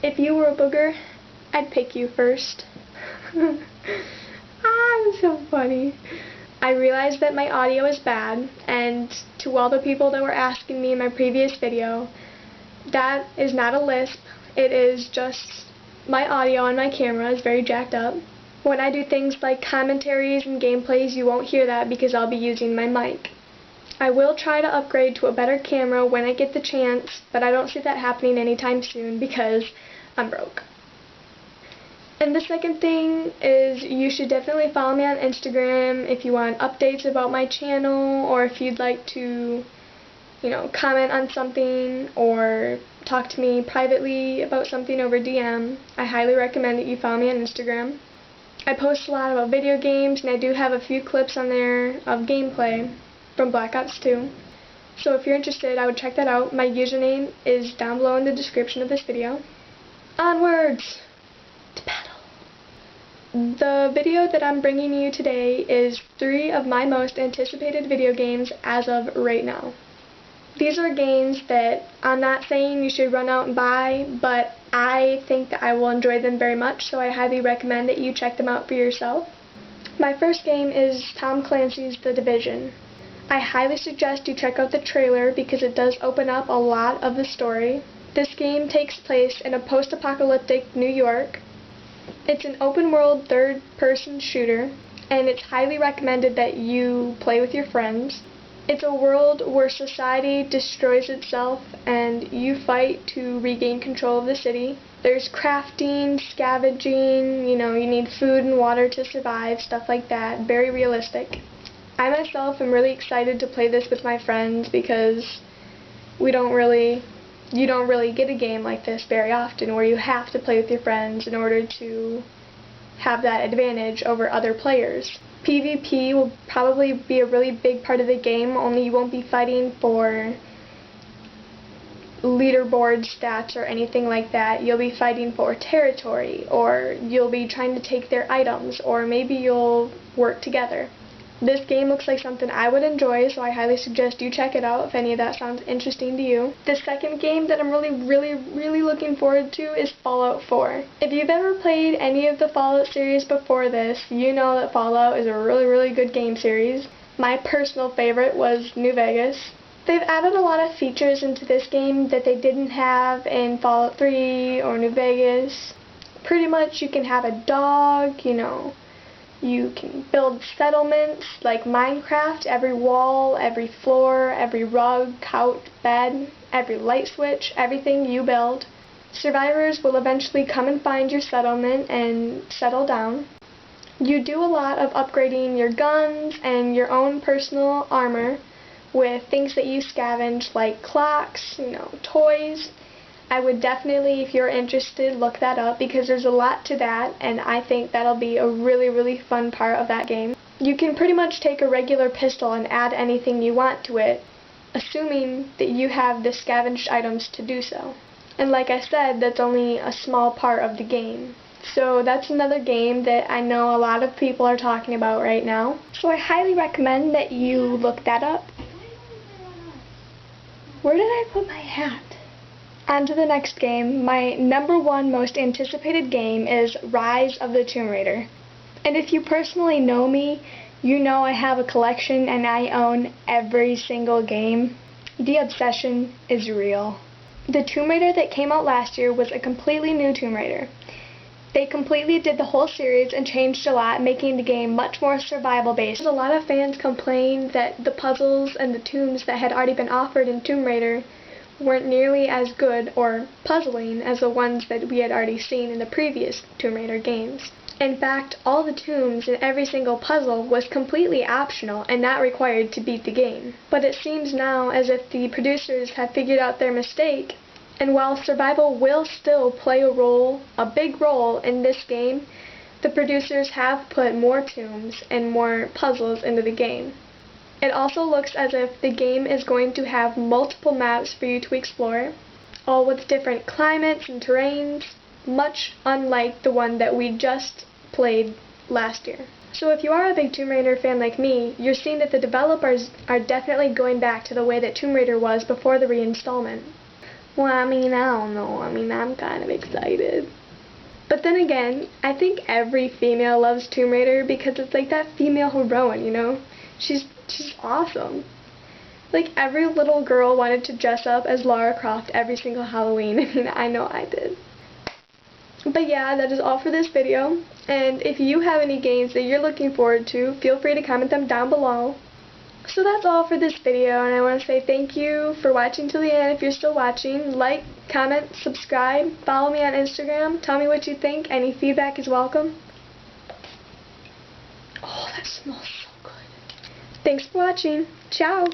If you were a booger, I'd pick you first. I'm so funny. I realized that my audio is bad, and to all the people that were asking me in my previous video, that is not a lisp. It is just my audio on my camera is very jacked up. When I do things like commentaries and gameplays, you won't hear that because I'll be using my mic. I will try to upgrade to a better camera when I get the chance, but I don't see that happening anytime soon because I'm broke. And the second thing is you should definitely follow me on Instagram if you want updates about my channel, or if you'd like to, comment on something or talk to me privately about something over DM. I highly recommend that you follow me on Instagram. I post a lot about video games, and I do have a few clips on there of gameplay from Black Ops 2. So if you're interested, I would check that out. My username is down below in the description of this video. Onwards to battle. The video that I'm bringing you today is 3 of my most anticipated video games as of right now. These are games that I'm not saying you should run out and buy, but I think that I will enjoy them very much, so I highly recommend that you check them out for yourself. My first game is Tom Clancy's The Division. I highly suggest you check out the trailer because it does open up a lot of the story. This game takes place in a post-apocalyptic New York. It's an open-world third-person shooter, and it's highly recommended that you play with your friends. It's a world where society destroys itself and you fight to regain control of the city. There's crafting, scavenging, you need food and water to survive, stuff like that. Very realistic. I myself am really excited to play this with my friends because you don't really get a game like this very often where you have to play with your friends in order to have that advantage over other players. PvP will probably be a really big part of the game, only you won't be fighting for leaderboard stats or anything like that. You'll be fighting for territory, or you'll be trying to take their items, or maybe you'll work together. This game looks like something I would enjoy, so I highly suggest you check it out if any of that sounds interesting to you. The second game that I'm really looking forward to is Fallout 4. If you've ever played any of the Fallout series before this, you know that Fallout is a really good game series. My personal favorite was New Vegas. They've added a lot of features into this game that they didn't have in Fallout 3 or New Vegas. Pretty much you can have a dog, You can build settlements like Minecraft. Every wall, every floor, every rug, couch, bed, every light switch, everything you build. Survivors will eventually come and find your settlement and settle down. You do a lot of upgrading your guns and your own personal armor with things that you scavenge like clocks, toys. I would definitely, if you're interested, look that up because there's a lot to that, and I think that'll be a really fun part of that game. You can pretty much take a regular pistol and add anything you want to it, assuming that you have the scavenged items to do so. And like I said, that's only a small part of the game. So that's another game that I know a lot of people are talking about right now. So I highly recommend that you look that up. Where did I put my hat? On to the next game. My #1 most anticipated game is Rise of the Tomb Raider. And if you personally know me, you know I have a collection and I own every single game. The obsession is real. The Tomb Raider that came out last year was a completely new Tomb Raider. They completely did the whole series and changed a lot, making the game much more survival-based. A lot of fans complained that the puzzles and the tombs that had already been offered in Tomb Raider weren't nearly as good or puzzling as the ones that we had already seen in the previous Tomb Raider games. In fact, all the tombs and every single puzzle was completely optional and not required to beat the game. But it seems now as if the producers have figured out their mistake, and while survival will still play a big role in this game, the producers have put more tombs and more puzzles into the game. It also looks as if the game is going to have multiple maps for you to explore, all with different climates and terrains, much unlike the one that we just played last year. So if you are a big Tomb Raider fan like me, you're seeing that the developers are definitely going back to the way that Tomb Raider was before the reinstallment. Well, I mean, I don't know. I mean, I'm kind of excited. But then again, I think every female loves Tomb Raider because it's like that female heroine, you know? She's awesome. Like, every little girl wanted to dress up as Lara Croft every single Halloween. I mean, I know I did. But yeah, that is all for this video. And if you have any games that you're looking forward to, feel free to comment them down below. So that's all for this video, and I want to say thank you for watching till the end. If you're still watching, like, comment, subscribe, follow me on Instagram, tell me what you think. Any feedback is welcome. Oh, that smells so good. Thanks for watching. Ciao.